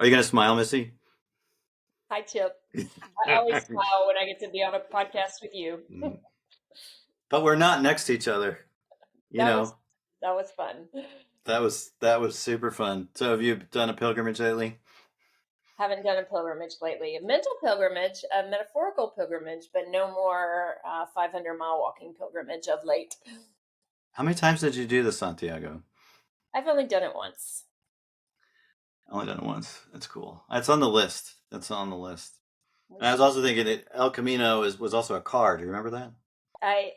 Are you going to smile, Missy? Hi, Chip. I always smile when I get to be on a podcast with you. But we're not next to each other. You That was know, that was fun. that was super fun. So have you done a pilgrimage lately? Haven't done a pilgrimage lately. A mental pilgrimage, a metaphorical pilgrimage, but no more 500-mile walking pilgrimage of late. How many times did you do the Santiago? I've only done it once. Only done it once. That's cool. That's on the list. That's on the list. We And I was should. also thinking that El Camino was also a car. Do you remember that? I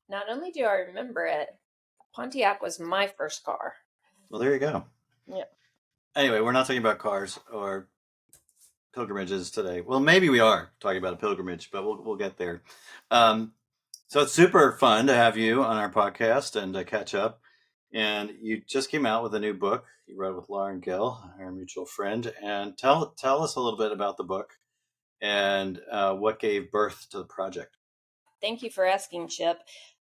not only do I remember it, Pontiac was my first car. Well, there you go. Yeah. Anyway, we're not talking about cars or pilgrimages today. Well, maybe we are talking about a pilgrimage, but we'll get there. Um, so it's super fun to have you on our podcast and to catch up. And you just came out with a new book. You wrote with Lauren Gill, our mutual friend. And tell us a little bit about the book and what gave birth to the project. Thank you for asking, Chip.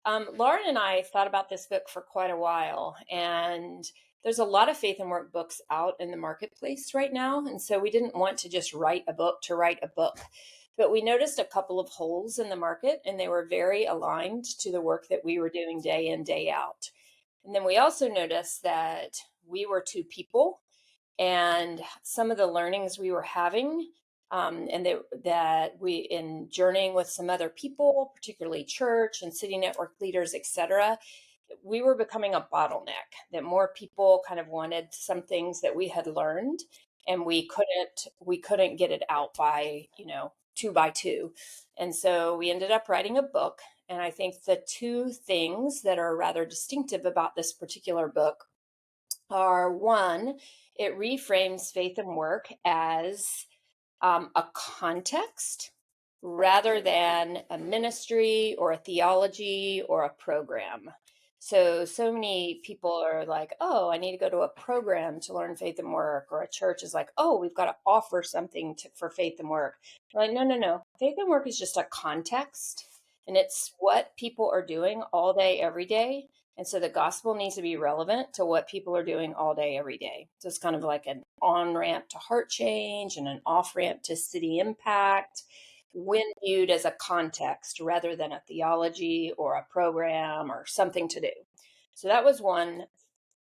Lauren and I thought about this book for quite a while, and there's a lot of faith and work books out in the marketplace right now. And so we didn't want to just write a book to write a book. But we noticed a couple of holes in the market, and they were very aligned to the work that we were doing day in, day out. And then we also noticed that we were two people, and some of the learnings we were having and that we in journeying with some other people, particularly church and city network leaders, etc., we were becoming a bottleneck, that more people kind of wanted some things that we had learned, and we couldn't get it out by, two by two. And so we ended up writing a book. And I think the two things that are rather distinctive about this particular book are: one, it reframes faith and work as a context rather than a ministry or a theology or a program. So many people are like, oh, I need to go to a program to learn faith and work, or a church is like, oh, we've got to offer something for faith and work. They're like, no, no, no. Faith and work is just a context, and it's what people are doing all day, every day. And so the gospel needs to be relevant to what people are doing all day, every day. So it's kind of like an on ramp to heart change and an off ramp to city impact, when viewed as a context rather than a theology or a program or something to do. So that was one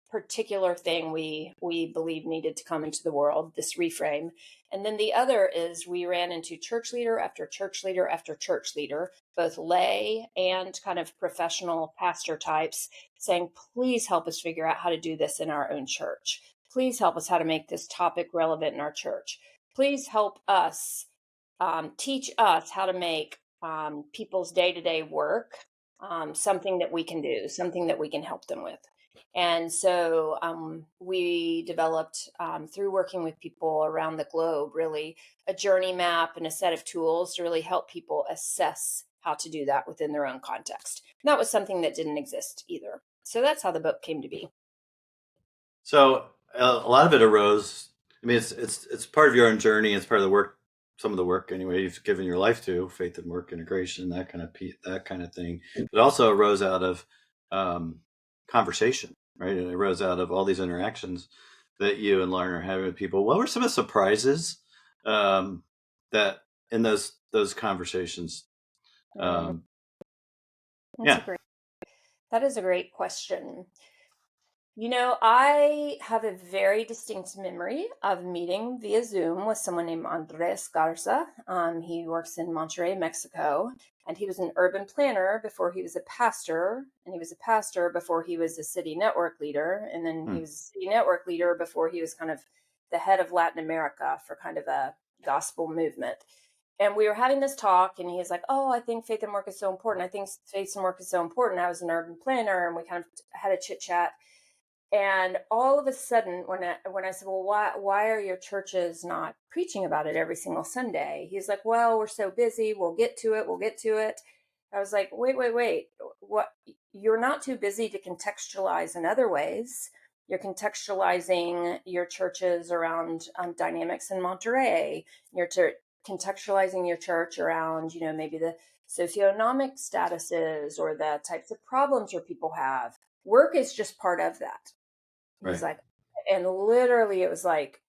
particular thing we believe needed to come into the world, this reframe. And then the other is we ran into church leader after church leader after church leader, both lay and kind of professional pastor types, saying, please help us figure out how to do this in our own church. Please help us how to make this topic relevant in our church. Please help us teach us how to make people's day-to-day work something that we can do, something that we can help them with. And so we developed, through working with people around the globe, really a journey map and a set of tools to really help people assess how to do that within their own context. And that was something that didn't exist either. So that's how the book came to be. So a lot of it arose. I mean, it's part of your own journey. It's part of the work, some of the work anyway. You've given your life to faith and work integration, that kind of thing. But also arose out of um, conversation, right? It arose out of all these interactions that you and Lauren are having with people. What were some of the surprises that in those conversations? Mm, Um, that's a yeah. great. That is a great question. I have a very distinct memory of meeting via Zoom with someone named Andres Garza. He works in Monterrey, Mexico, and he was an urban planner before he was a pastor, and he was a pastor before he was a city network leader, and then he Hmm. was a city network leader before he was kind of the head of Latin America for kind of a gospel movement. And we were having this talk, and he was like, oh, I think faith and work is so important. I think faith and work is so important. I was an urban planner, and we kind of had a chit chat. And all of a sudden, when I said, well, why are your churches not preaching about it every single Sunday? He's like, well, we're so busy. We'll get to it. We'll get to it. I was like, wait. What? You're not too busy to contextualize in other ways. You're contextualizing your churches around dynamics in Monterey. Contextualizing your church around, maybe the socioeconomic statuses or the types of problems your people have. Work is just part of that. He's Right. like, and literally it was like,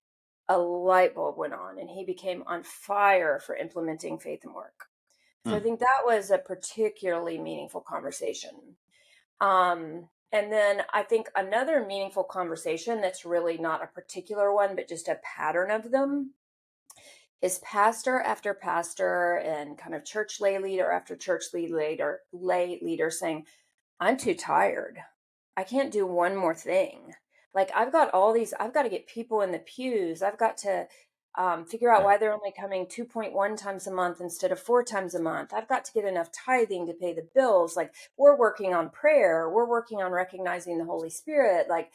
a light bulb went on and he became on fire for implementing faith and work. So I Hmm. think that was a particularly meaningful conversation. And then I think another meaningful conversation that's really not a particular one, but just a pattern of them is pastor after pastor and kind of church lay leader after church lay leader saying, I'm too tired. I can't do one more thing. Like I've got all these, I've got to get people in the pews. I've got to figure out Yeah. why they're only coming 2.1 times a month instead of 4 times a month. I've got to get enough tithing to pay the bills. Like we're working on prayer. We're working on recognizing the Holy Spirit. Like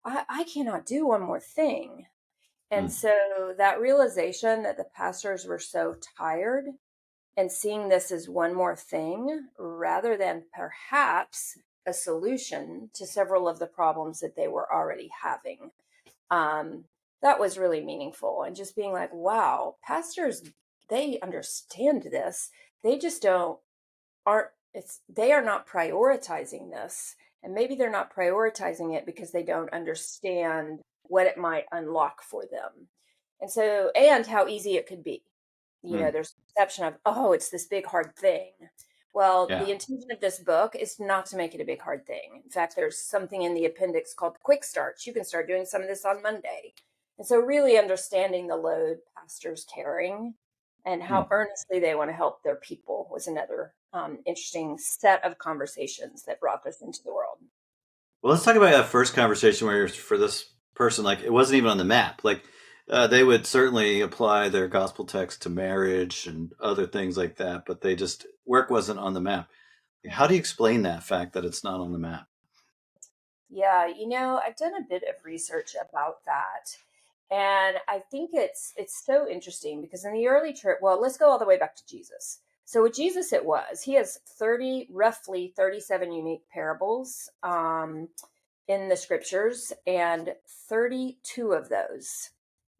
I cannot do one more thing. And Hmm. so that realization that the pastors were so tired and seeing this as one more thing rather than perhaps a solution to several of the problems that they were already having. Um, that was really meaningful. And just being like, wow, pastors, they understand this. They just aren't, they are not prioritizing this. And maybe they're not prioritizing it because they don't understand what it might unlock for them. And so, and how easy it could be. Hmm. There's perception of, oh, it's this big hard thing. Well, Yeah. the intention of this book is not to make it a big hard thing. In fact, there's something in the appendix called quick starts. You can start doing some of this on Monday. And so really understanding the load pastors carrying and how Hmm. earnestly they want to help their people was another interesting set of conversations that brought this into the world. Well, let's talk about that first conversation where you're for this person, like it wasn't even on the map. Like they would certainly apply their gospel text to marriage and other things like that, but they just work wasn't on the map. How do you Mhm. explain that fact that it's not on the map? Yeah, I've done a bit of research about that. And I think it's so interesting because in the early church, well, let's go all the way back to Jesus. So with Jesus it was, he has roughly 37 unique parables in the scriptures, and 32 of those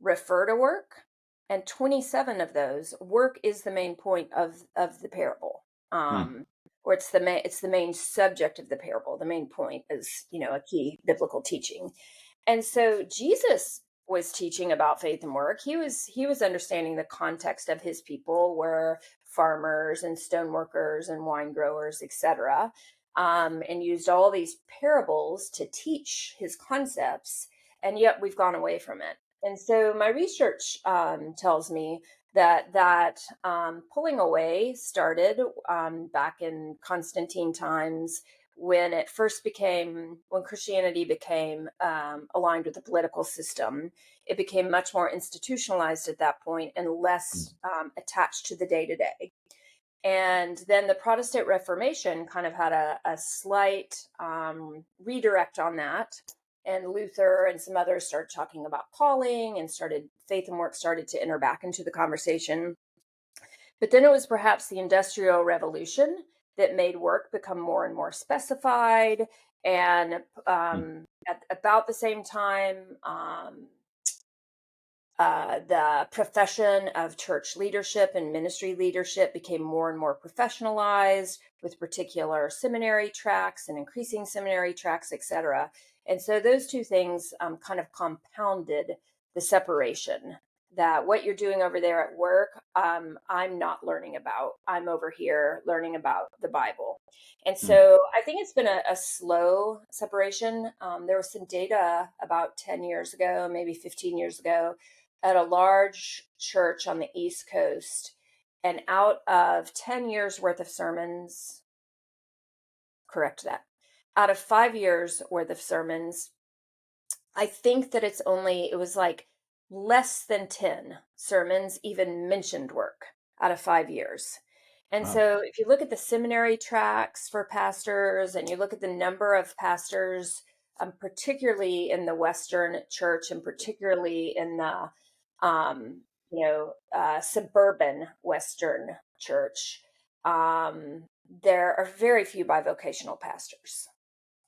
refer to work, and 27 of those work is the main point of the parable. Hmm. Or it's the main subject of the parable. The main point is, a key biblical teaching. And so Jesus was teaching about faith and work. He was understanding the context of his people were farmers and stoneworkers and wine growers, etc. And used all these parables to teach his concepts. And yet we've gone away from it. And so my research tells me that pulling away started back in Constantine times when Christianity became aligned with the political system. It became much more institutionalized at that point and less attached to the day to day. And then the Protestant Reformation kind of had a slight redirect on that. And Luther and some others started talking about calling, and faith and work started to enter back into the conversation. But then it was perhaps the Industrial Revolution that made work become more and more specified. And Hmm. at about the same time, the profession of church leadership and ministry leadership became more and more professionalized with particular seminary tracks and increasing seminary tracks, etc. And so those two things kind of compounded the separation that what you're doing over there at work, I'm not learning about. I'm over here learning about the Bible. And Hmm. so I think it's been a slow separation. There was some data about 10 years ago, maybe 15 years ago, at a large church on the East Coast. And out of 10 years worth of sermons, correct that, out of 5 years worth of sermons, I think that it was like less than 10 sermons even mentioned work out of 5 years. And Wow. so if you look at the seminary tracks for pastors and you look at the number of pastors, particularly in the Western church and particularly in the suburban Western church, there are very few bivocational pastors.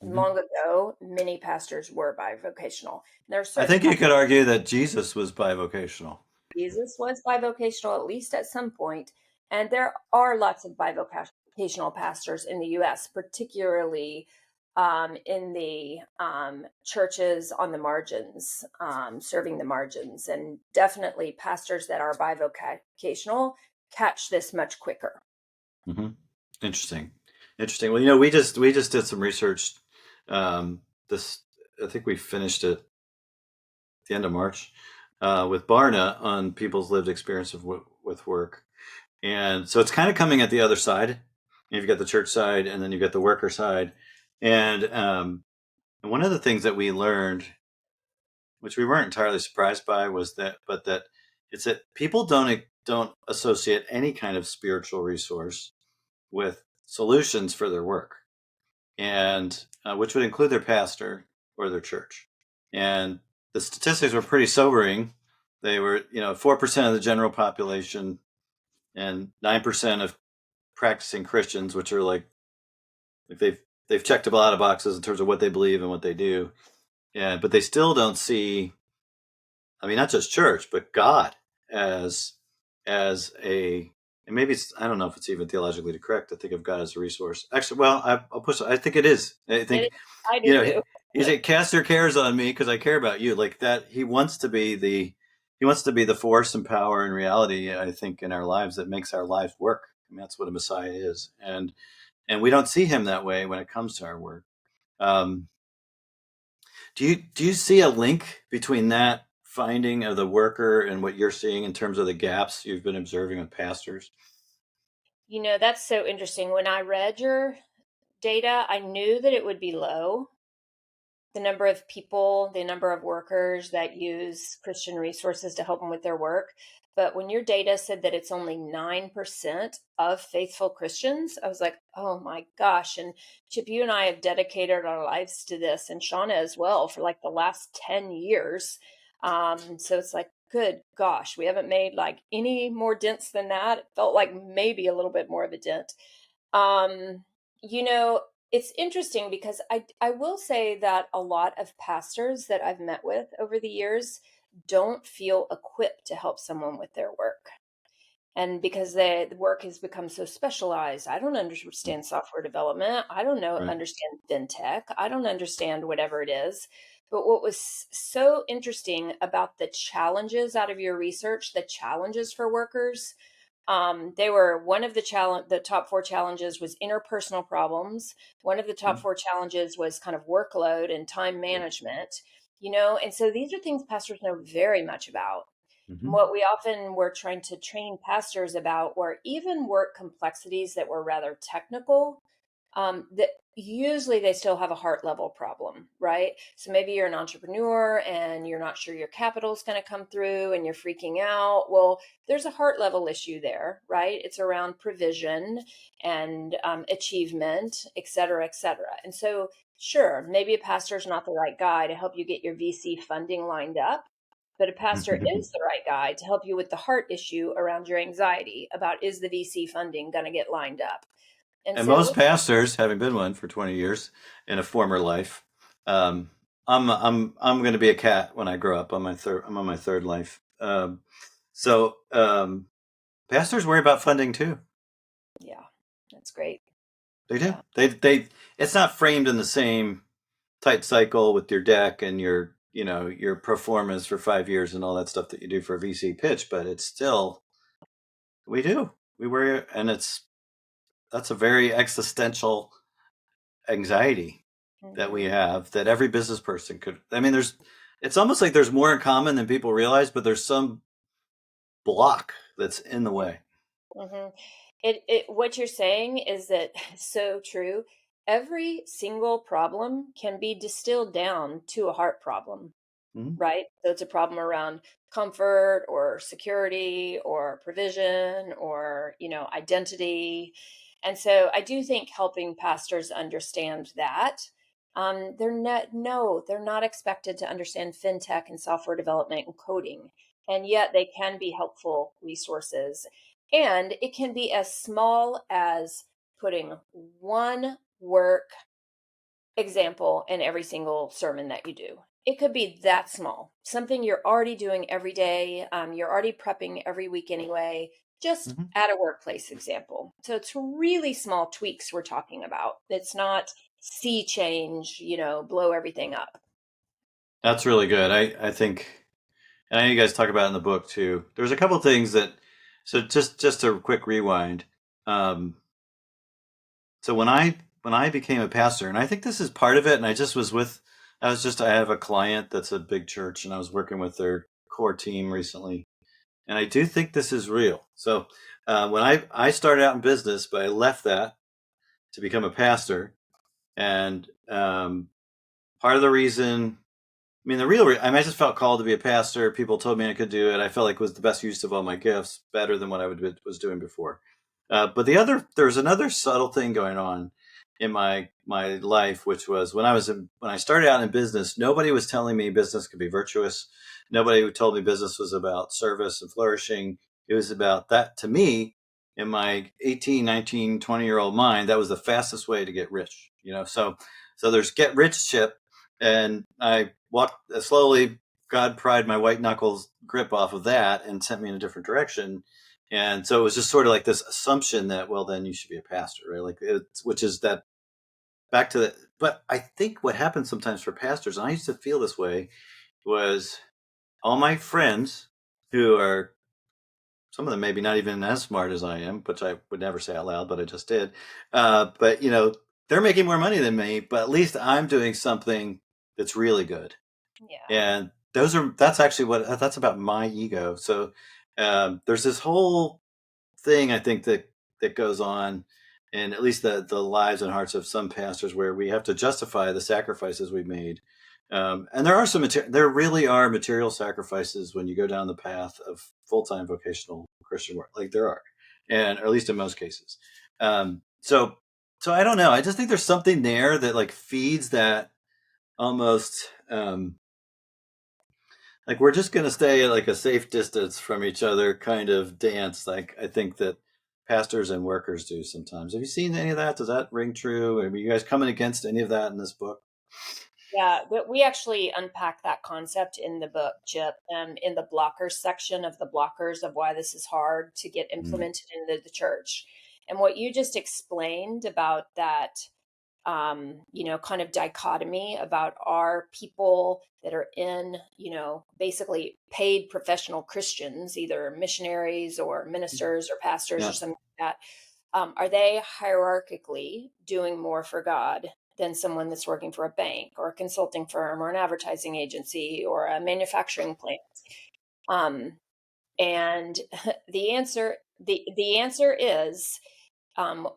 Hmm. Long ago, many pastors were bivocational. There are I certain think you pastors. could argue that Jesus was bivocational. Jesus was bivocational, at least at some point, and there are lots of bivocational pastors in the U.S., particularly in the churches on the margins, serving the margins. And definitely pastors that are bivocational catch this much quicker. Mm-hmm. Interesting. Interesting. Well, we just did some research. This I think we finished it at the end of March with Barna on people's lived experience with work, and so it's kind of coming at the other side. You've got the church side, and then you've got the worker side, and one of the things that we learned, which we weren't entirely surprised by, was that it's that people don't associate any kind of spiritual resource with solutions for their work, and which would include their pastor or their church. And the statistics were pretty sobering. They were, 4% of the general population and 9% of practicing Christians, which are like they've checked a lot of boxes in terms of what they believe and what they do. Yeah, but they still don't see, I mean, not just church, but God as a, and maybe it's, I don't know if it's even theologically correct to think of God as a resource. Actually, well, I'll push. I think it is. I think, I you do know, too. he said, "Cast your cares on me because I care about you." Like that, he wants to be the force and power and reality. I think in our lives that makes our lives work. I mean, that's what a Messiah is, and we don't see him that way when it comes to our work. Um, do you see a link between that finding of the worker and what you're seeing in terms of the gaps you've been observing with pastors? That's so interesting. When I read your data, I knew that it would be low, the number of people, the number of workers that use Christian resources to help them with their work. But when your data said that it's only 9% of faithful Christians, I was like, oh my gosh. And Chip, you and I have dedicated our lives to this, and Shauna as well, for like the last 10 years. So it's like, good gosh, we haven't made like any more dents than that. It felt like maybe a little bit more of a dent. Um, you know, it's interesting because I will say that a lot of pastors that I've met with over the years don't feel equipped to help someone with their work. And because the work has become so specialized, I don't understand software development. I don't know Right. understand fintech. I don't understand whatever it is. But what was so interesting about the challenges out of your research, the challenges for workers, they were one of the top four challenges was interpersonal problems. One of the top four challenges was kind of workload and time management, and so these are things pastors know very much about. Mm-hmm. What we often were trying to train pastors about were even work complexities that were rather technical, that usually they still have a heart level problem, right? So maybe you're an entrepreneur and you're not sure your capital is going to come through and you're freaking out. Well, there's a heart level issue there, right? It's around provision and achievement, et cetera, et cetera. And so, sure, maybe a pastor is not the right guy to help you get your VC funding lined up. But a pastor is the right guy to help you with the heart issue around your anxiety about is the VC funding going to get lined up? And And so most pastors, having been one for 20 years in a former life, um, I'm going to be a cat when I grow up. I'm on my third life. So pastors worry about funding too. yeah, that's great. They do. Yeah. They. It's not framed in the same tight cycle with your deck and your performance for 5 years and all that stuff that you do for a VC pitch, but it's still we do. We worry, and that's a very existential anxiety that we Hmm. have that every business person could. I mean, it's almost like there's more in common than people realize, but there's some block that's in the way. Hmm. What you're saying is that so true. Every single problem can be distilled down to a heart problem, Mhm. right? So it's a problem around comfort or security or provision or, identity. And so I do think helping pastors understand that. They're not, no, they're not expected to understand fintech and software development and coding. And yet they can be helpful resources. And it can be as small as putting one work example in every single sermon that you do. It could be that small, something you're already doing every day. You're already prepping every week anyway, just Mhm. at a workplace example. So it's really small tweaks we're talking about. It's not sea change, blow everything up. That's really good. I think, and I know you guys talk about it in the book too. There's a couple of things that, so just a quick rewind. Um, so when I became a pastor, and I think this is part of it, and I have a client that's a big church, and I was working with their core team recently, and I do think this is real. So when I started out in business, but I left that to become a pastor, and part of the reason, I mean, I just felt called to be a pastor. People told me I could do it. I felt like it was the best use of all my gifts, better than what was doing before. But there's another subtle thing going on in my life, which was when I started out in business, nobody was telling me business could be virtuous. Nobody told me business was about service and flourishing. It was about that to me. In my 18, 19, 20-year-old mind, that was the fastest way to get rich. So there's get rich ship, and I walked slowly. God pried my white knuckles grip off of that and sent me in a different direction. And so it was just sort of like this assumption that, well, then you should be a pastor, right? Which is that back to the. But I think what happens sometimes for pastors, and I used to feel this way, was all my friends who are, some of them maybe not even as smart as I am, which I would never say out loud, but I just did. But they're making more money than me, but at least I'm doing something that's really good. Yeah. And that's actually that's about my ego. So there's this whole thing, I think, that goes on in at least the lives and hearts of some pastors, where we have to justify the sacrifices we've made. And there really are material sacrifices when you go down the path of full-time vocational Christian work, like there are, and or at least in most cases. So I don't know. I just think there's something there that like feeds that almost. Like we're just going to stay at like a safe distance from each other kind of dance, like I think that pastors and workers do sometimes. Have you seen any of that? Does that ring true? Are you guys coming against any of that in this book? Yeah, but we actually unpack that concept in the book, Chip, in the blockers section of the blockers of why this is hard to get Mm, implemented into the church. And what you just explained about that, kind of dichotomy about our people that are in, basically paid professional Christians, either missionaries or ministers or pastors or yeah, something like that. Are they hierarchically doing more for God than someone that's working for a bank or a consulting firm or an advertising agency or a manufacturing plant? Um, and the answer is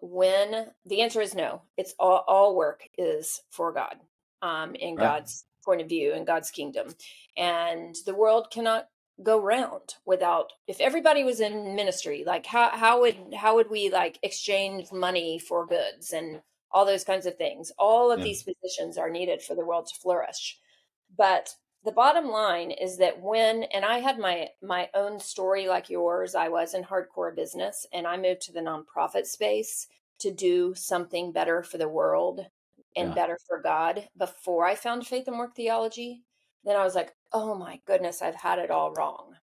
when the answer is no. It's all work is for God, in right. God's point of view, in God's kingdom. And the world cannot go round without, if everybody was in ministry, like how would we like exchange money for goods and all those kinds of things. All of Yeah, these positions are needed for the world to flourish. But the bottom line is that and I had my own story like yours, I was in hardcore business and I moved to the nonprofit space to do something better for the world and yeah, better for God before I found faith and work theology. Then I was like, oh my goodness, I've had it all wrong.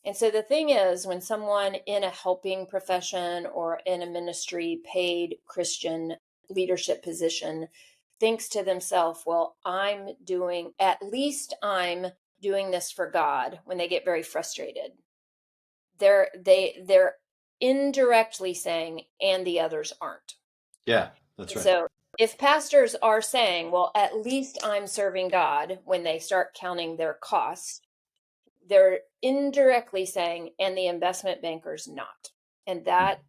And so the thing is, when someone in a helping profession or in a ministry paid Christian leadership position thinks to themselves, well, I'm doing this for God, when they get very frustrated, they're indirectly saying, and the others aren't. yeah. That's And right. so if pastors are saying, well, at least I'm serving God, when they start counting their costs, they're indirectly saying, and the investment banker's not. And that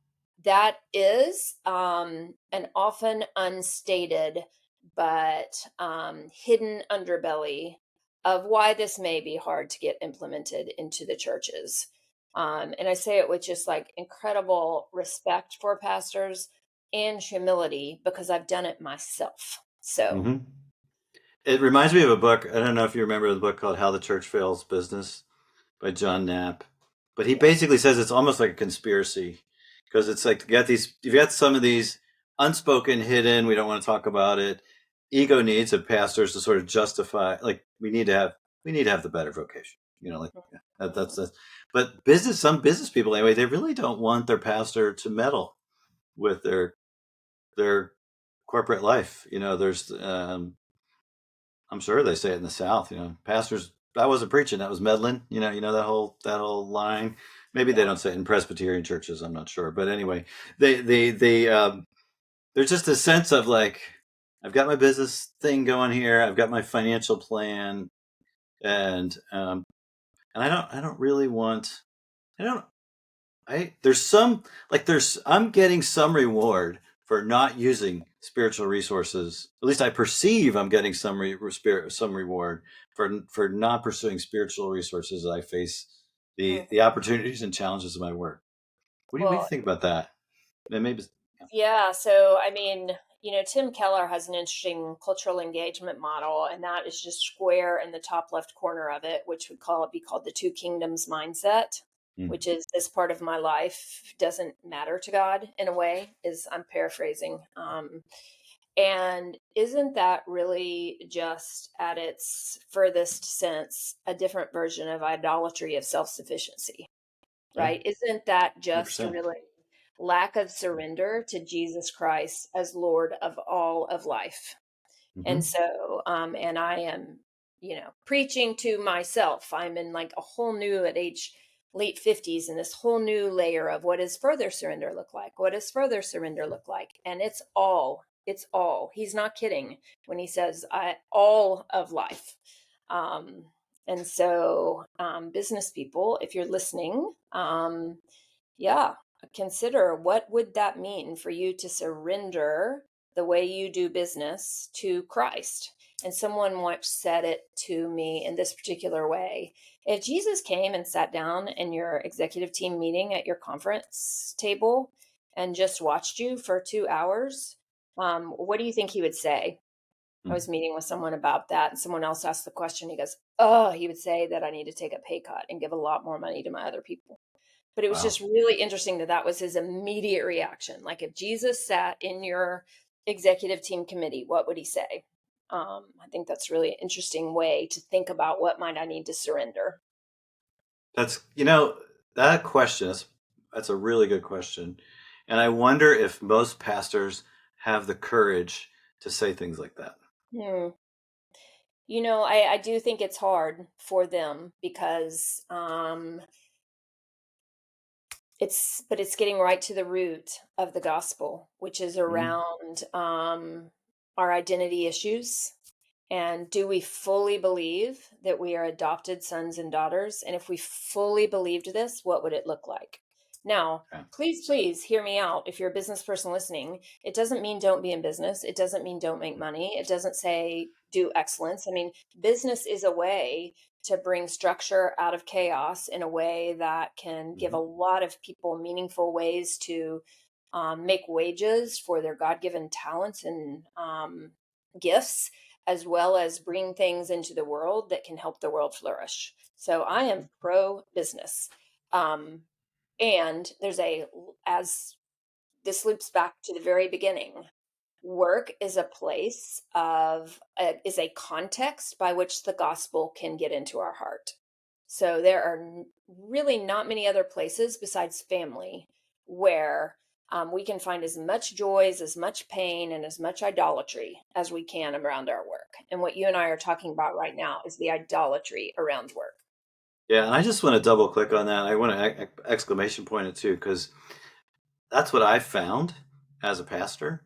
is an often unstated but hidden underbelly of why this may be hard to get implemented into the churches. And I say it with just like incredible respect for pastors and humility, because I've done it myself. So Hmm. It reminds me of a book. I don't know if you remember the book called How the Church Fails Business by John Knapp. But he yeah. basically says it's almost like a conspiracy, because it's like you've got some of these unspoken, hidden, we don't want to talk about it, ego needs of pastors to sort of justify, like we need to have the better vocation, like that's. But some business people anyway, they really don't want their pastor to meddle with their corporate life. There's I'm sure they say it in the South. Pastors. I wasn't preaching. That was meddling. That whole line. Maybe they Yeah. don't say it in Presbyterian churches. I'm not sure, but anyway, they there's just a sense of like, I've got my business thing going here. I've got my financial plan, and I don't really want. I don't. There's some, like, I'm getting some reward for not using spiritual resources. At least I perceive I'm getting some reward for not pursuing spiritual resources as I face Mm. the opportunities and challenges of my work. What do you Well, think about that? And maybe yeah. So, I mean, Tim Keller has an interesting cultural engagement model, and that is just square in the top left corner of it, which would be called the two kingdoms mindset, mm, which is this part of my life doesn't matter to God in a way, is I'm paraphrasing. And isn't that really just at its furthest sense a different version of idolatry of self sufficiency? yeah, Right? Isn't that just 100%. really lack of surrender to Jesus Christ as Lord of all of life? And Hmm. so, and I am, preaching to myself. I'm in like a whole new at age late 50s and this whole new layer of what does further surrender look like? What does further surrender look like? And it's all. He's not kidding when he says all of life. Um, and so, business people, if you're listening, yeah, consider what would that mean for you to surrender the way you do business to Christ. And someone once said it to me in this particular way. If Jesus came and sat down in your executive team meeting at your conference table and just watched you for 2 hours, what do you think he would say? I Mm. was meeting with someone about that, and someone else asked the question. He goes, "Oh, he would say that I need to take a pay cut and give a lot more money to my other people." But it was Wow. just really interesting that that was his immediate reaction. Like if Jesus sat in your executive team committee, what would he say? I think that's really an interesting way to think about what might I need to surrender. That's, that question that's a really good question. And I wonder if most pastors have the courage to say things like that. Hmm. I do think it's hard for them because it's getting right to the root of the gospel, which is Mhm. around our identity issues. And do we fully believe that we are adopted sons and daughters? And if we fully believed this, what would it look like? Now, Yeah. please hear me out. If you're a business person listening, it doesn't mean don't be in business. It doesn't mean don't make money. It doesn't say do excellence. I mean, business is a way to bring structure out of chaos in a way that can give a Mhm. lot of people meaningful ways to make wages for their God given talents and gifts, as well as bring things into the world that can help the world flourish. So I am pro business. Um, and as this loops back to the very beginning, work is a place is a context by which the gospel can get into our heart. So there are really not many other places besides family where we can find as much joy, as much pain, and as much idolatry as we can around our work. And what you and I are talking about right now is the idolatry around work. Yeah, and I just want to double click on that. I want to exclamation point it too, because that's what I found as a pastor.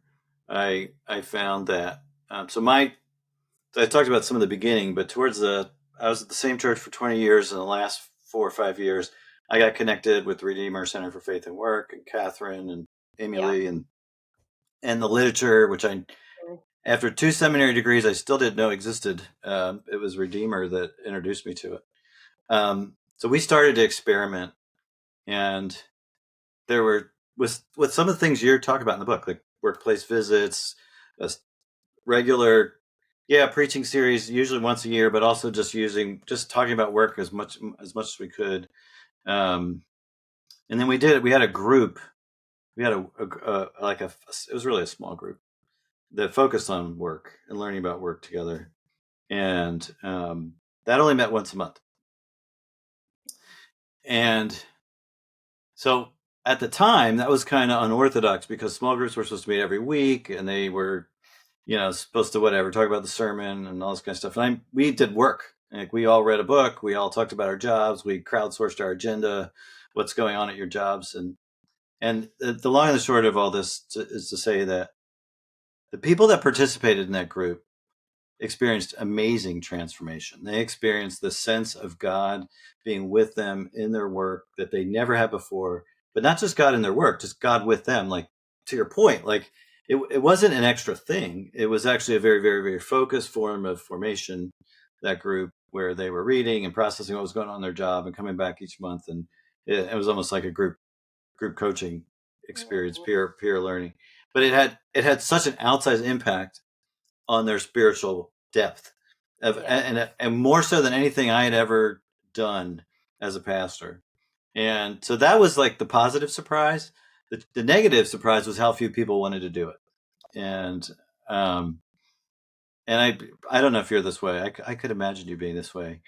I found that so I talked about some of the beginning, but I was at the same church for 20 years. In the last 4 or 5 years, I got connected with the Redeemer Center for Faith and Work, and Catherine and Amy Yeah. Lee, and the literature, which after 2 seminary degrees, I still didn't know existed. It was Redeemer that introduced me to it. So we started to experiment, and there were with some of the things you're talking about in the book, like workplace visits, a regular, yeah, preaching series, usually once a year, but also just talking about work as much as we could. Um, and then we had a group. We had it was really a small group that focused on work and learning about work together. And that only met once a month. And so at the time, that was kind of unorthodox because small groups were supposed to meet every week, and they were supposed to whatever, talk about the sermon and all this kind of stuff. And we did work. Like we all read a book. We all talked about our jobs. We crowdsourced our agenda, what's going on at your jobs. And the long and the short of all this is to say that the people that participated in that group experienced amazing transformation. They experienced the sense of God being with them in their work that they never had before, but not just God in their work, just God with them. Like to your point, like it wasn't an extra thing. It was actually a very, very, very focused form of formation, that group where they were reading and processing what was going on in their job and coming back each month. And it was almost like a group coaching experience, Mhm. peer learning. But it had such an outsized impact on their spiritual depth, Yeah. and more so than anything I had ever done as a pastor. And so that was like the positive surprise. The negative surprise was how few people wanted to do it. And um, and I don't know if you're this way. I could imagine you being this way.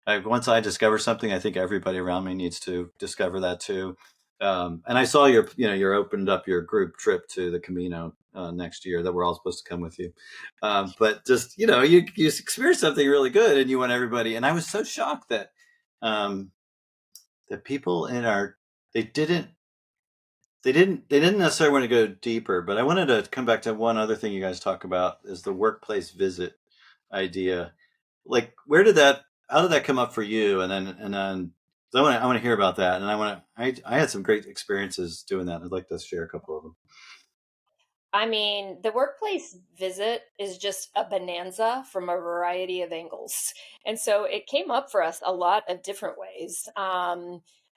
Once I discover something, I think everybody around me needs to discover that too. And I saw you're opened up your group trip to the Camino next year that we're all supposed to come with you. But just, you experience something really good and you want everybody. And I was so shocked um, that people they didn't, they didn't necessarily want to go deeper, but I wanted to come back to one other thing you guys talk about is the workplace visit idea. Like, how did that come up for you? And then I want to hear about that. And I had some great experiences doing that. I'd like to share a couple of them. I mean, the workplace visit is just a bonanza from a variety of angles. And so it came up for us a lot of different ways.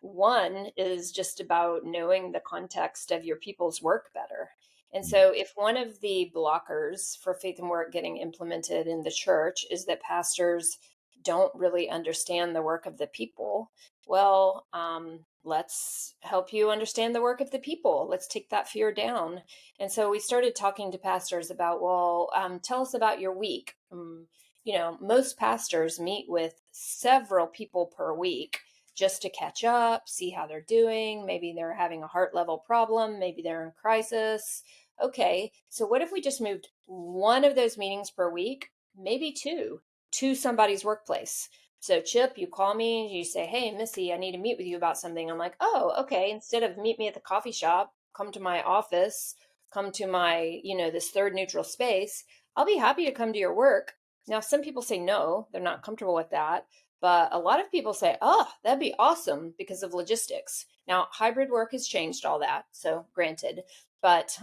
One is just about knowing the context of your people's work better. And so, if one of the blockers for faith and work getting implemented in the church is that pastors don't really understand the work of the people, well, let's help you understand the work of the people. Let's take that fear down. And so we started talking to pastors about, well, tell us about your week. Most pastors meet with several people per week just to catch up, see how they're doing. Maybe they're having a heart level problem. Maybe they're in crisis. Okay, so what if we just moved one of those meetings per week, maybe two, to somebody's workplace? So, Chip, you call me, you say, hey, Missy, I need to meet with you about something. I'm like, oh, okay. Instead of meet me at the coffee shop, come to my office, come to my, this third neutral space. I'll be happy to come to your work. Now, some people say no, they're not comfortable with that. But a lot of people say, oh, that'd be awesome because of logistics. Now, hybrid work has changed all that. So, granted. But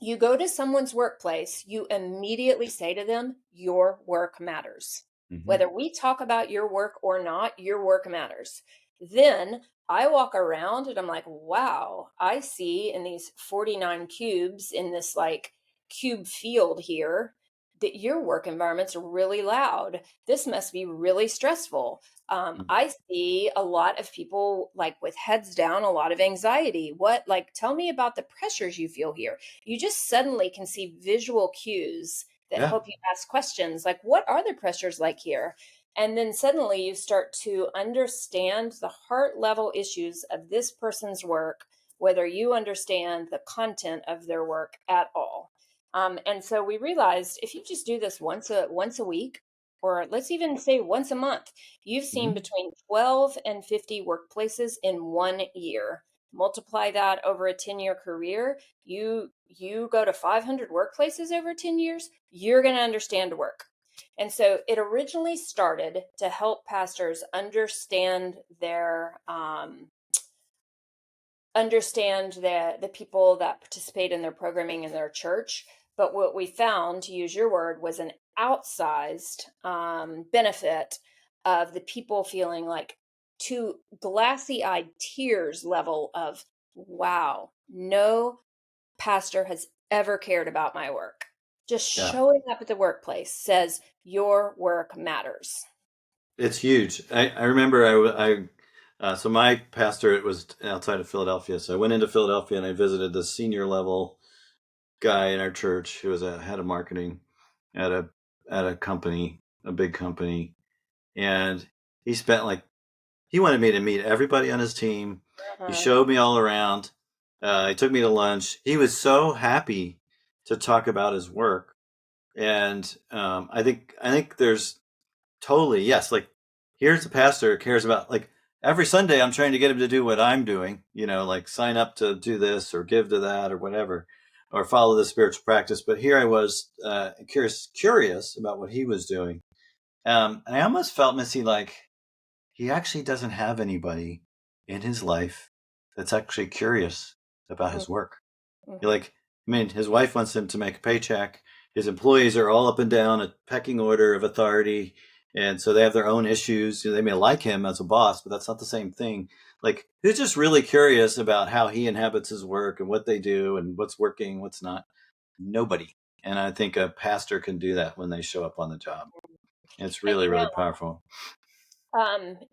you go to someone's workplace, you immediately say to them, your work matters. Mm-hmm. Whether we talk about your work or not, your work matters. Then I walk around and I'm like, wow, I see in these 49 cubes in this like cube field here that your work environment's really loud. This must be really stressful. I see a lot of people like with heads down, a lot of anxiety. Tell me about the pressures you feel here. You just suddenly can see visual cues that Yeah. help you ask questions like, what are the pressures like here? And then suddenly you start to understand the heart level issues of this person's work, whether you understand the content of their work at all. And so we realized if you just do this once a week, or let's even say once a month, you've seen Mm-hmm. between 12 and 50 workplaces in 1 year. Multiply that over a 10-year career, you go to 500 workplaces over 10 years, you're going to understand work. And so it originally started to help pastors understand the people that participate in their programming in their church. But what we found, to use your word, was an outsized benefit of the people feeling like to glassy eyed tears level of, wow, no pastor has ever cared about my work. Just Yeah. showing up at the workplace says your work matters. It's huge. I remember so my pastorate was outside of Philadelphia. So I went into Philadelphia and I visited the senior level guy in our church who was a head of marketing at a company, a big company. And he spent like he wanted me to meet everybody on his team. He Uh-huh. showed me all around. He took me to lunch. He was so happy to talk about his work. And I think there's totally, yes, like here's a pastor who cares about, like, every Sunday I'm trying to get him to do what I'm doing, like sign up to do this or give to that or whatever, or follow the spiritual practice. But here I was curious about what he was doing. And I almost felt, Missy, like he actually doesn't have anybody in his life that's actually curious about his work. You're Mm-hmm. like, I mean, his wife wants him to make a paycheck. His employees are all up and down a pecking order of authority. And so they have their own issues. They may like him as a boss, but that's not the same thing. Like, who's just really curious about how he inhabits his work and what they do and what's working, what's not? Nobody. And I think a pastor can do that when they show up on the job. It's And really, really powerful.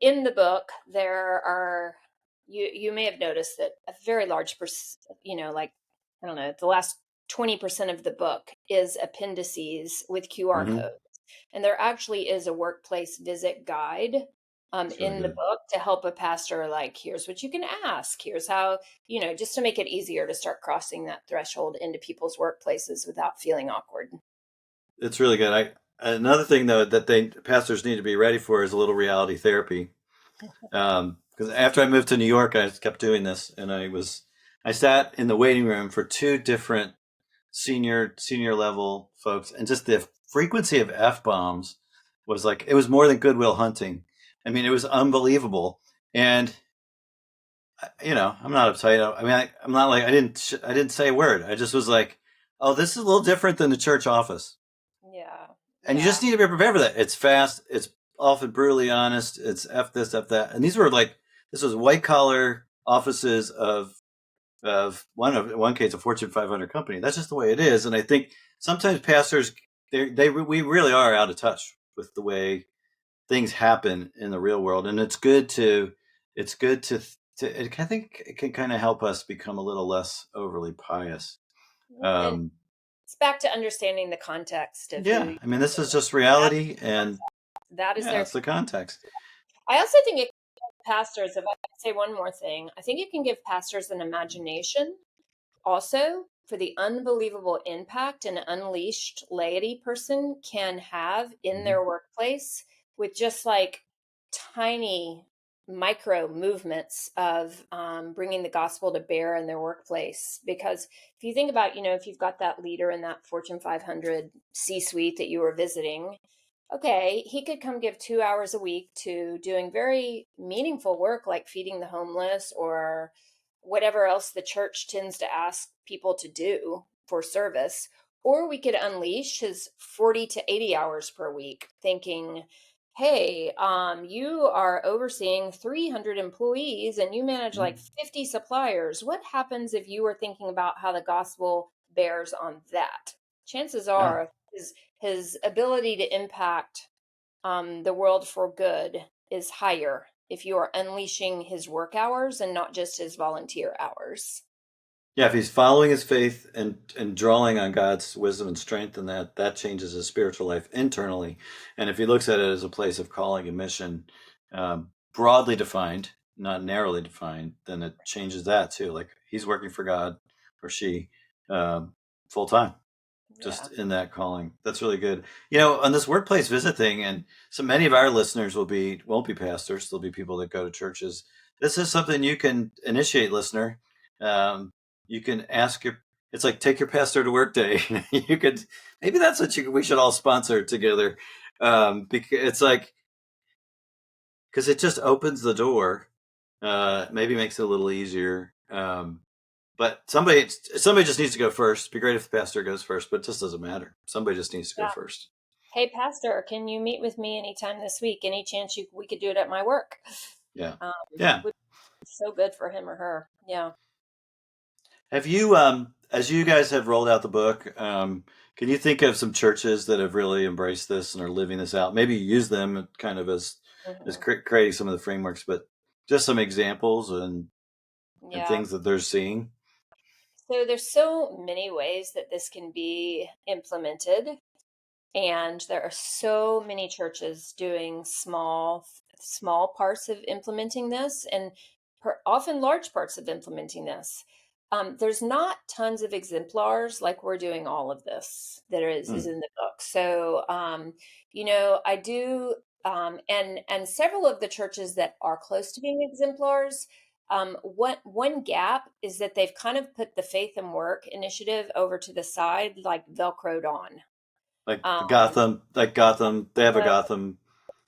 in the book, there are you may have noticed that a very large like I don't know, the last 20% of the book is appendices with QR Mm-hmm. codes, and there actually is a workplace visit guide It's really in the good. book to help a pastor. Like, here's what you can ask. Here's how, just to make it easier to start crossing that threshold into people's workplaces without feeling awkward. It's really good. Another thing though that pastors need to be ready for is a little reality therapy. Because after I moved to New York, I kept doing this, and I sat in the waiting room for two different senior level folks, and just the frequency of f bombs was like, it was more than Goodwill Hunting. I mean, it was unbelievable. And I'm not uptight. I mean, I'm not like, I didn't say a word. I just was like, oh, this is a little different than the church office. Yeah, And you yeah, just need to be prepared for that. It's fast. It's often brutally honest. It's F this, F that. And this was white collar offices of one case, a Fortune 500 company. That's just the way it is. And I think sometimes pastors, we really are out of touch with the way things happen in the real world. And it's good I think it can kind of help us become a little less overly pious. yeah. And Um, it's back to understanding the context of who yeah, you're I mean, this is dealing with. just That reality. And that is yeah, their. it's the context. I also think it gives pastors, if I can say one more thing, I think it can give pastors an imagination also for the unbelievable impact an unleashed laity person can have in Mhm. their workplace with just like tiny micro movements of bringing the gospel to bear in their workplace. Because if you think about, if you've got that leader in that Fortune 500 C suite that you were visiting, okay, he could come give 2 hours a week to doing very meaningful work like feeding the homeless or whatever else the church tends to ask people to do for service. Or we could unleash his 40 to 80 hours per week, thinking, hey, you are overseeing 300 employees and you manage like 50 suppliers. What happens if you were thinking about how the gospel bears on that? Chances Yeah. are his ability to impact the world for good is higher if you are unleashing his work hours and not just his volunteer hours. Yeah, if he's following his faith and drawing on God's wisdom and strength, and that changes his spiritual life internally. And if he looks at it as a place of calling and mission, broadly defined, not narrowly defined, then it changes that too. Like he's working for God or she, full time, Yeah. just in that calling. That's really good. On this workplace visit thing, and so many of our listeners won't be pastors. They'll be people that go to churches. This is something you can initiate, listener. You can ask it's like take your pastor to work day. You could, maybe that's what we should all sponsor together. Because it's like, because it just opens the door. Maybe makes it a little easier. But somebody just needs to go first. It'd be great if the pastor goes first, but it just doesn't matter. Somebody just needs to go Yeah. first. Hey, Pastor, can you meet with me anytime this week? Any chance we could do it at my work? Yeah. Um, Yeah. would be so good for him or her. Yeah. Have you, as you guys have rolled out the book, can you think of some churches that have really embraced this and are living this out? Maybe use them kind of as Hmm. creating some of the frameworks, but just some examples and Yeah. things that they're seeing. So there's so many ways that this can be implemented. And there are so many churches doing small parts of implementing this and often large parts of implementing this. There's not tons of exemplars like we're doing all of this that is Mm. in the book. So, I do, and several of the churches that are close to being exemplars. One gap is that they've kind of put the Faith and Work initiative over to the side, like Velcroed on. Like Um, the Gotham, they have a Gotham.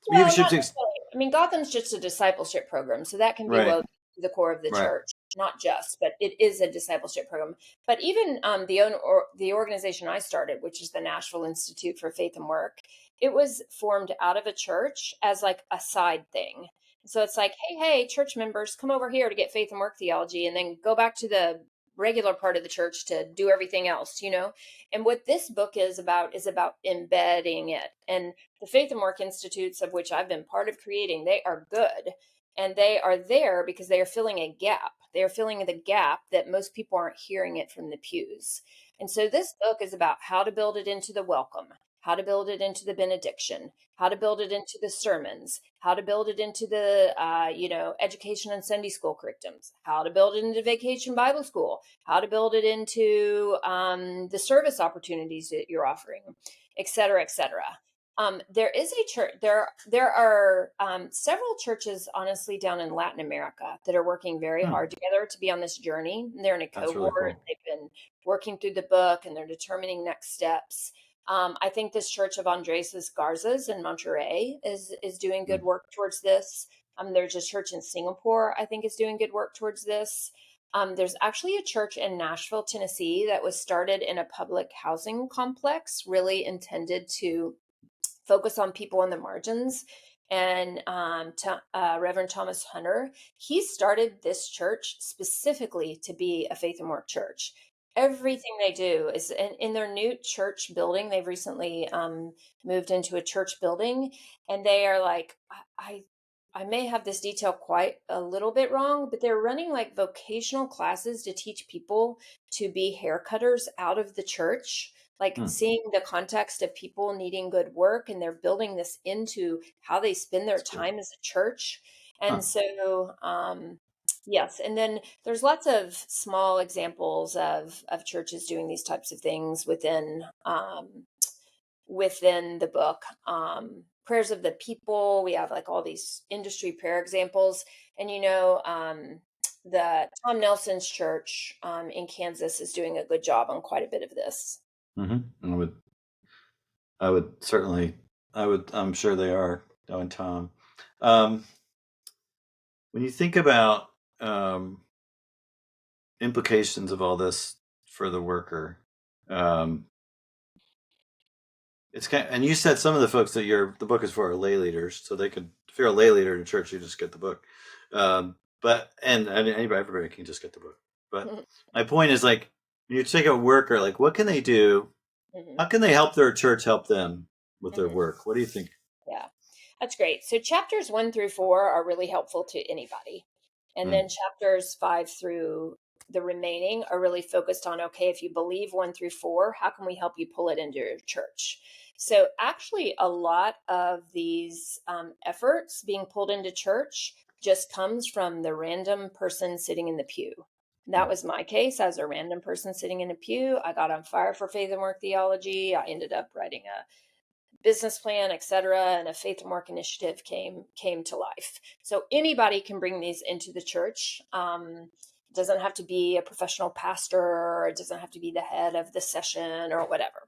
You well, should not just necessarily. I mean, Gotham's just a discipleship program, so that can be right, woven to the core of the right. church. Not just, but it is a discipleship program. But even the organization I started, which is the Nashville Institute for Faith and Work, it was formed out of a church as like a side thing. So it's like, hey, church members, come over here to get faith and work theology, and then go back to the regular part of the church to do everything else. And what this book is about embedding it. And the Faith and Work Institutes, of which I've been part of creating, they are good. And they are there because they are filling a gap. They are filling the gap that most people aren't hearing it from the pews. And so this book is about how to build it into the welcome, how to build it into the benediction, how to build it into the sermons, how to build it into the, education and Sunday school curriculums, how to build it into vacation Bible school, how to build it into the service opportunities that you're offering, et cetera, et cetera. There is a church. There are several churches, honestly, down in Latin America that are working very Hmm. hard together to be on this journey. They're in a That's really cohort. cool. They've been working through the book and they're determining next steps. I think this Church of Andres Garza's in Monterrey is doing Hmm. good work towards this. There's a church in Singapore, I think, is doing good work towards this. There's actually a church in Nashville, Tennessee, that was started in a public housing complex, really intended to focus on people on the margins. And Reverend Thomas Hunter, he started this church specifically to be a faith and work church. Everything they do is in their new church building. They've recently moved into a church building, and they are like, I may have this detail quite a little bit wrong, but they're running like vocational classes to teach people to be haircutters out of the church, like Hmm. seeing the context of people needing good work, and they're building this into how they spend their That's good. time as a church. And Huh. so yes, and then there's lots of small examples of churches doing these types of things within the book. Prayers of the people, we have like all these industry prayer examples. And the Tom Nelson's church in Kansas is doing a good job on quite a bit of this. Mm-hmm. I would certainly, I'm sure they are, knowing Tom. Um, when you think about implications of all this for the worker, um, it's kind and you said some of the folks that the book is for are lay leaders, so they could, if you're a lay leader in a church, you just get the book. But and everybody can just get the book. But my point is, like, when you take a worker, like, what can they do? Mhm. How can they help their church help them with their Mhm. work? What do you think? Yeah, that's great. So chapters 1 through 4 are really helpful to anybody. And Mm, then chapters 5 through the remaining are really focused on, okay, if you believe 1 through 4, how can we help you pull it into your church? So actually, a lot of these efforts being pulled into church just comes from the random person sitting in the pew. That mm, was my case. I was a random person sitting in a pew. I got on fire for faith and work theology. I ended up writing a business plan, et cetera, and a faith and work initiative came to life. So anybody can bring these into the church. It doesn't have to be a professional pastor, or it doesn't have to be the head of the session or whatever.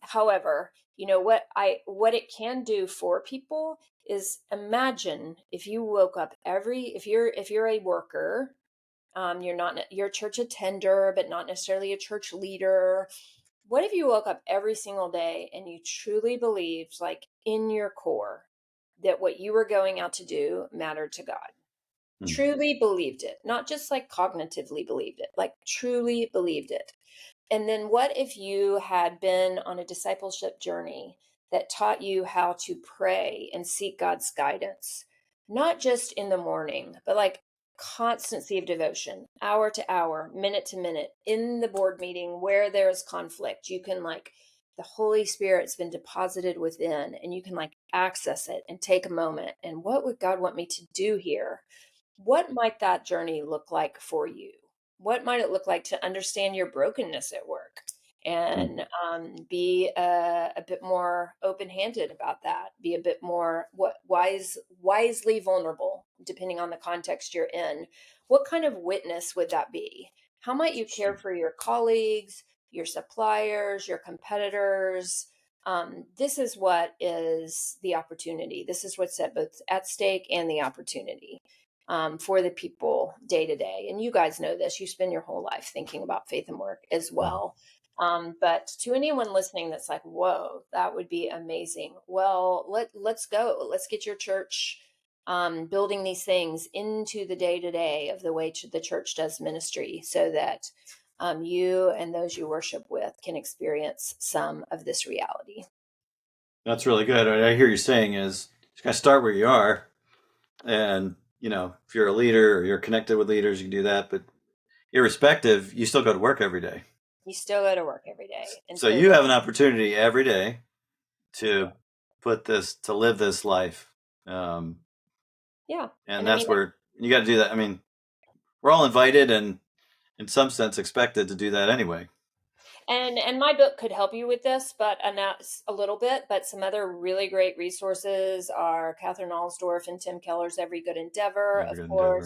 However, what it can do for people is, imagine if you woke up if you're a worker, you're a church attender, but not necessarily a church leader. What if you woke up every single day and you truly believed, like in your core, that what you were going out to do mattered to God? mm. Truly believed it, not just like cognitively believed it, like truly believed it. And then what if you had been on a discipleship journey that taught you how to pray and seek God's guidance, not just in the morning, but like constancy of devotion, hour to hour, minute to minute, in the board meeting where there's conflict, you can like, the Holy Spirit's been deposited within and you can like access it and take a moment. And what would God want me to do here? What might that journey look like for you? What might it look like to understand your brokenness at work Mm. and be a bit more open-handed about that? Be a bit more wisely vulnerable, depending on the context you're in. What kind of witness would that be? How might you care for your colleagues, your suppliers, your competitors? This is what is the opportunity. This is what's at both at stake and the opportunity for the people day to day. And you guys know this. You spend your whole life thinking about faith and work as Mm. well. But to anyone listening that's like, whoa, that would be amazing. Well, let's go. Let's get your church building these things into the day to day of the way the church does ministry so that you and those you worship with can experience some of this reality. That's really good. What I hear you saying is you got to start where you are. And, if you're a leader or you're connected with leaders, you can do that. But irrespective, you still go to work every day. You still go to work every day. And So so you have an opportunity every day to to live this life. Um, yeah. and And I that's mean, where you got to do that. I mean, we're all invited and in some sense expected to do that anyway. and my book could help you with this, but not a little bit. But some other really great resources are Catherine Alsdorf and Tim Keller's Every Good Endeavor, Every of good course.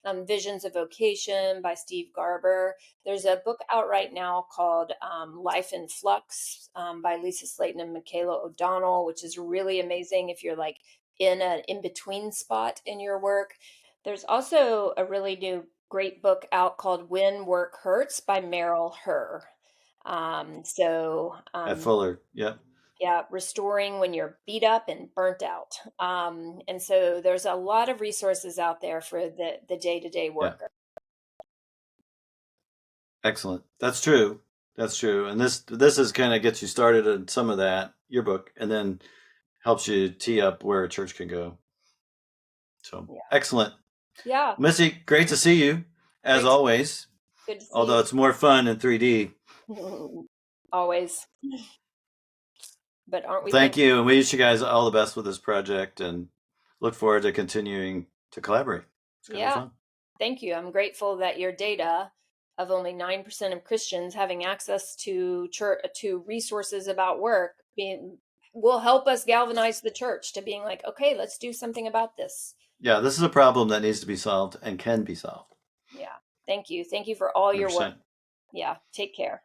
endeavor. Visions of Vocation by Steve Garber. There's a book out right now called Life in Flux by Lisa Slayton and Michaela O'Donnell, which is really amazing if you're like in an in-between spot in your work. There's also a really new great book out called When Work Hurts by Meryl Herr. Um, so At um, Fuller. Yep. yeah, restoring when you're beat up and burnt out. And so there's a lot of resources out there for the day-to-day Yeah. worker. Excellent. That's true. That's true. And this is kind of gets you started on some of that, your book, and then helps you tee up where a church can go. So Yeah. excellent. Yeah. Missy, great to see you, as Great to, always. good to see Although it's more fun in 3D. you. Always. But aren't we Thank thankful? you. And we wish you guys all the best with this project and look forward to continuing to collaborate. It's going to be Yeah. fun. Thank you. I'm grateful that your data of only 9% of Christians having access to church to resources about work being will help us galvanize the church to being like, okay, let's do something about this. Yeah, this is a problem that needs to be solved and can be solved. Yeah. Thank you. Thank you for all your work. 100%. Yeah. Take care.